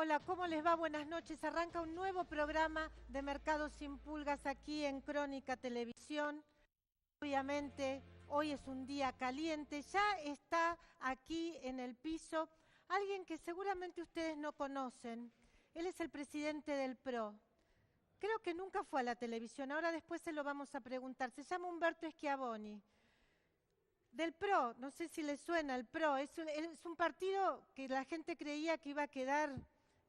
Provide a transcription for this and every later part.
Hola, ¿cómo les va? Buenas noches. Arranca un nuevo programa de Mercados sin Pulgas aquí en Crónica Televisión. Obviamente, hoy es un día caliente. Ya está aquí en el piso alguien que seguramente ustedes no conocen. Él es el presidente del PRO. Creo que nunca fue a la televisión. Ahora después se lo vamos a preguntar. Se llama Humberto Schiavoni. Del PRO, no sé si les suena el PRO, es un partido que la gente creía que iba a quedar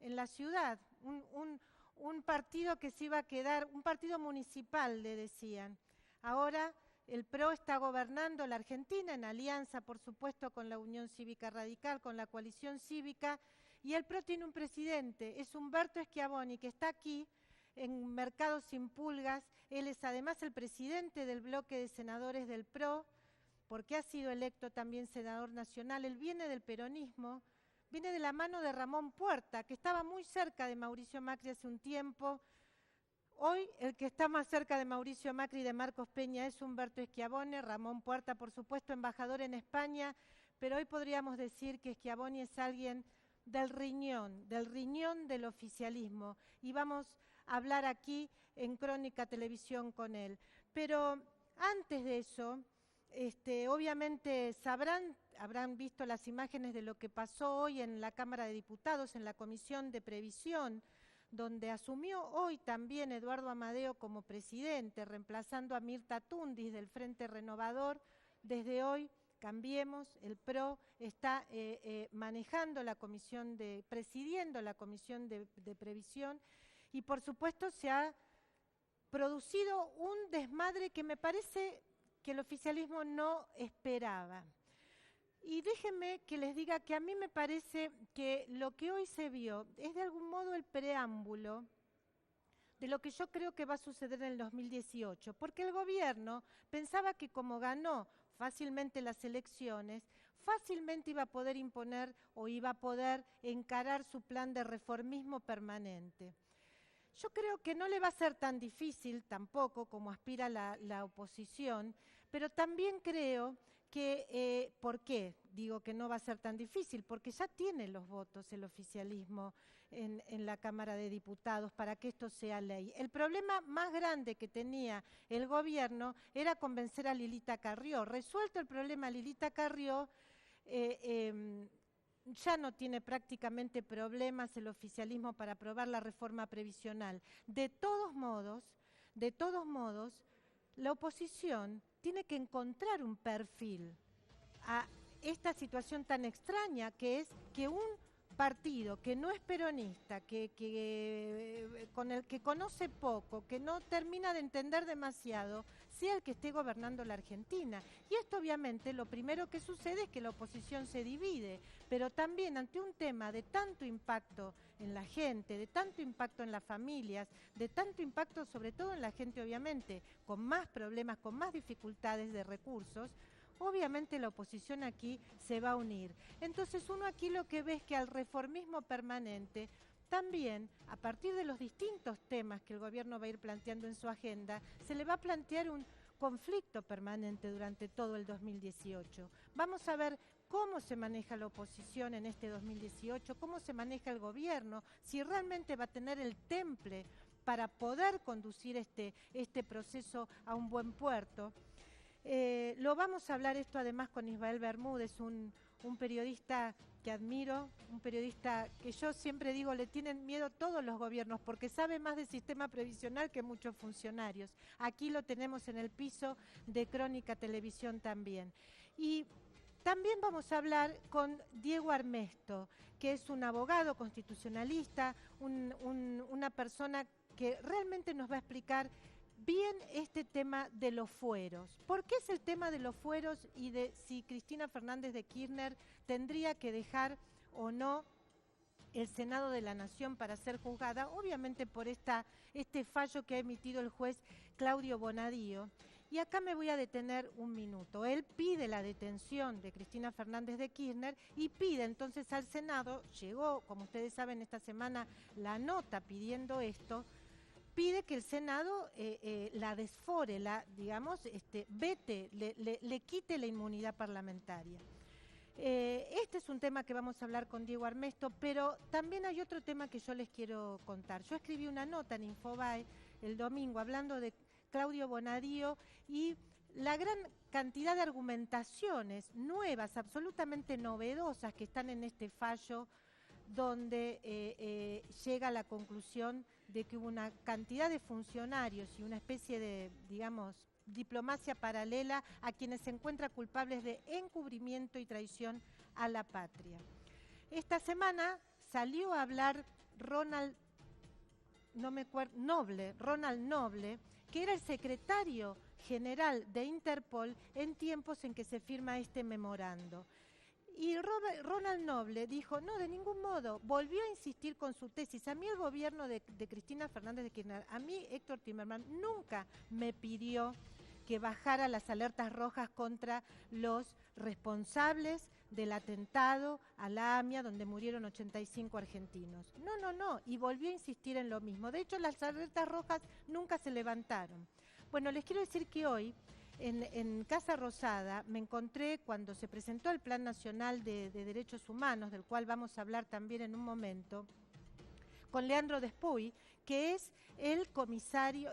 en la ciudad, un partido que se iba a quedar, un partido municipal, le decían. Ahora el PRO está gobernando la Argentina en alianza, por supuesto, con la Unión Cívica Radical, con la coalición cívica, y el PRO tiene un presidente, es Humberto Schiavoni, que está aquí en Mercados sin Pulgas. Él es además el presidente del bloque de senadores del PRO, porque ha sido electo también senador nacional. Él viene del peronismo, viene de la mano de Ramón Puerta, que estaba muy cerca de Mauricio Macri hace un tiempo. Hoy el que está más cerca de Mauricio Macri y de Marcos Peña es Humberto Schiavoni. Ramón Puerta, por supuesto, embajador en España, pero hoy podríamos decir que Schiavoni es alguien del riñón del oficialismo, y vamos a hablar aquí en Crónica Televisión con él. Pero antes de eso, obviamente habrán visto las imágenes de lo que pasó hoy en la Cámara de Diputados, en la Comisión de Previsión, donde asumió hoy también Eduardo Amadeo como presidente, reemplazando a Mirta Tundis del Frente Renovador. Desde hoy, Cambiemos, el PRO está manejando la comisión presidiendo la Comisión de Previsión, y por supuesto se ha producido un desmadre que me parece que el oficialismo no esperaba. Y déjenme que les diga que a mí me parece que lo que hoy se vio es de algún modo el preámbulo de lo que yo creo que va a suceder en el 2018, porque el gobierno pensaba que como ganó fácilmente las elecciones, fácilmente iba a poder imponer o iba a poder encarar su plan de reformismo permanente. Yo creo que no le va a ser tan difícil tampoco como aspira la oposición, pero también creo que, ¿por qué digo que no va a ser tan difícil? Porque ya tiene los votos el oficialismo en la Cámara de Diputados para que esto sea ley. El problema más grande que tenía el gobierno era convencer a Lilita Carrió. Resuelto el problema Lilita Carrió, ya no tiene prácticamente problemas el oficialismo para aprobar la reforma previsional. De todos modos, la oposición tiene que encontrar un perfil a esta situación tan extraña, que es que un partido que no es peronista, con el que conoce poco, que no termina de entender demasiado, sea el que esté gobernando la Argentina. Y esto obviamente lo primero que sucede es que la oposición se divide, pero también ante un tema de tanto impacto en la gente, de tanto impacto en las familias, de tanto impacto sobre todo en la gente obviamente con más problemas, con más dificultades de recursos, obviamente la oposición aquí se va a unir. Entonces uno aquí lo que ve es que al reformismo permanente también, a partir de los distintos temas que el gobierno va a ir planteando en su agenda, se le va a plantear un conflicto permanente durante todo el 2018. Vamos a ver cómo se maneja la oposición en este 2018, cómo se maneja el gobierno, si realmente va a tener el temple para poder conducir este proceso a un buen puerto. Lo vamos a hablar esto además con Ismael Bermúdez, un periodista que admiro, un periodista que yo siempre digo le tienen miedo todos los gobiernos porque sabe más del sistema previsional que muchos funcionarios. Aquí lo tenemos en el piso de Crónica Televisión también. Y también vamos a hablar con Diego Armesto, que es un abogado constitucionalista, una persona que realmente nos va a explicar bien este tema de los fueros. ¿Por qué es el tema de los fueros y de si Cristina Fernández de Kirchner tendría que dejar o no el Senado de la Nación para ser juzgada? Obviamente por este fallo que ha emitido el juez Claudio Bonadío. Y acá me voy a detener un minuto. Él pide la detención de Cristina Fernández de Kirchner y pide entonces al Senado, llegó, como ustedes saben, esta semana la nota pidiendo esto, pide que el Senado la desfore, digamos, vete, le quite la inmunidad parlamentaria. Este es un tema que vamos a hablar con Diego Armesto, pero también hay otro tema que yo les quiero contar. Yo escribí una nota en Infobae el domingo hablando de Claudio Bonadío y la gran cantidad de argumentaciones nuevas, absolutamente novedosas que están en este fallo, donde llega a la conclusión de que hubo una cantidad de funcionarios y una especie de, digamos, diplomacia paralela a quienes se encuentran culpables de encubrimiento y traición a la patria. Esta semana salió a hablar Ronald Noble, que era el secretario general de Interpol en tiempos en que se firma este memorando. Y Ronald Noble dijo, no, de ningún modo, volvió a insistir con su tesis. A mí el gobierno de Cristina Fernández de Kirchner, a mí Héctor Timerman nunca me pidió que bajara las alertas rojas contra los responsables del atentado a la AMIA, donde murieron 85 argentinos. No, y volvió a insistir en lo mismo. De hecho, las alertas rojas nunca se levantaron. Bueno, les quiero decir que hoy, en Casa Rosada, me encontré cuando se presentó el Plan Nacional de Derechos Humanos, del cual vamos a hablar también en un momento, con Leandro Despuy, que es el comisario,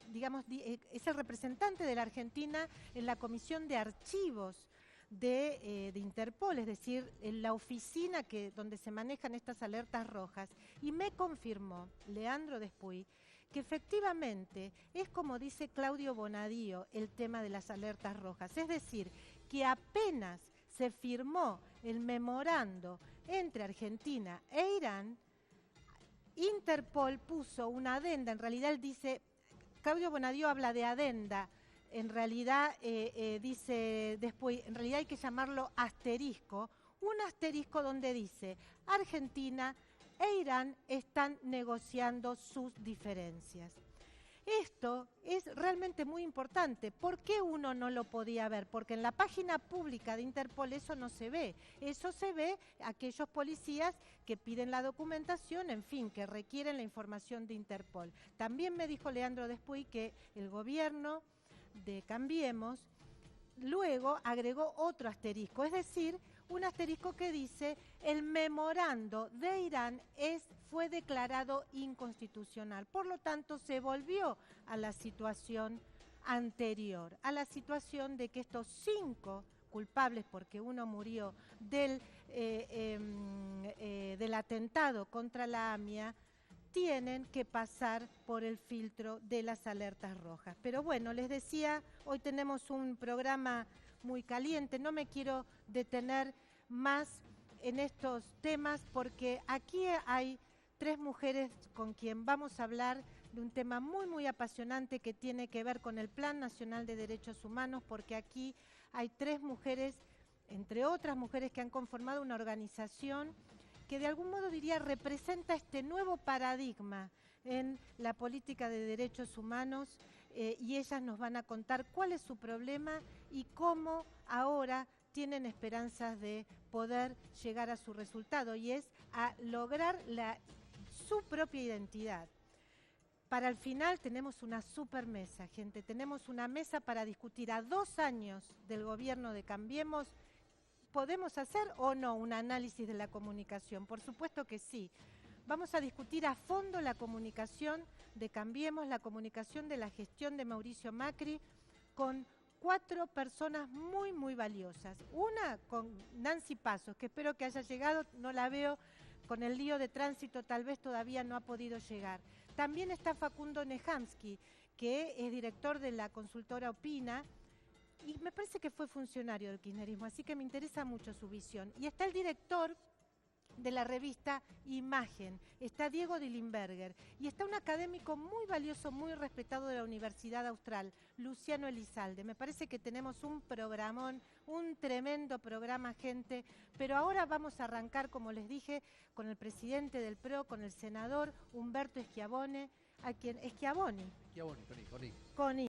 digamos, es el representante de la Argentina en la Comisión de Archivos de Interpol, es decir, en la oficina donde se manejan estas alertas rojas, y me confirmó Leandro Despuy que efectivamente es como dice Claudio Bonadío el tema de las alertas rojas, es decir, que apenas se firmó el memorando entre Argentina e Irán, Interpol puso una adenda, en realidad él dice, Claudio Bonadío habla de adenda, en realidad dice después, en realidad hay que llamarlo asterisco, un asterisco donde dice, Argentina e Irán están negociando sus diferencias. Esto es realmente muy importante. ¿Por qué uno no lo podía ver? Porque en la página pública de Interpol eso no se ve. Eso se ve aquellos policías que piden la documentación, en fin, que requieren la información de Interpol. También me dijo Leandro Despuy que el gobierno de Cambiemos luego agregó otro asterisco, es decir, un asterisco que dice el memorando de Irán fue declarado inconstitucional. Por lo tanto, se volvió a la situación anterior, a la situación de que estos 5 culpables, porque uno murió del atentado contra la AMIA, tienen que pasar por el filtro de las alertas rojas. Pero bueno, les decía, hoy tenemos un programa muy caliente, no me quiero detener más en estos temas porque aquí hay 3 mujeres con quien vamos a hablar de un tema muy apasionante que tiene que ver con el Plan Nacional de Derechos Humanos, porque aquí hay 3 mujeres, entre otras mujeres que han conformado una organización que de algún modo diría representa este nuevo paradigma en la política de derechos humanos y ellas nos van a contar cuál es su problema y cómo ahora tienen esperanzas de poder llegar a su resultado, y es a lograr su propia identidad. Para el final tenemos una super mesa, gente, tenemos una mesa para discutir a 2 años del gobierno de Cambiemos. ¿Podemos hacer o no un análisis de la comunicación? Por supuesto que sí. Vamos a discutir a fondo la comunicación de Cambiemos, la comunicación de la gestión de Mauricio Macri, con 4 personas muy valiosas. Una con Nancy Pasos, que espero que haya llegado, no la veo con el lío de tránsito, tal vez todavía no ha podido llegar. También está Facundo Nehamsky, que es director de la consultora Opina, y me parece que fue funcionario del kirchnerismo, así que me interesa mucho su visión. Y está el director de la revista Imagen, está Diego Dillenberger, y está un académico muy valioso, muy respetado de la Universidad Austral, Luciano Elizalde. Me parece que tenemos un programón, un tremendo programa, gente, pero ahora vamos a arrancar, como les dije, con el presidente del PRO, con el senador Humberto Schiavone, a quien Schiavoni. Con I.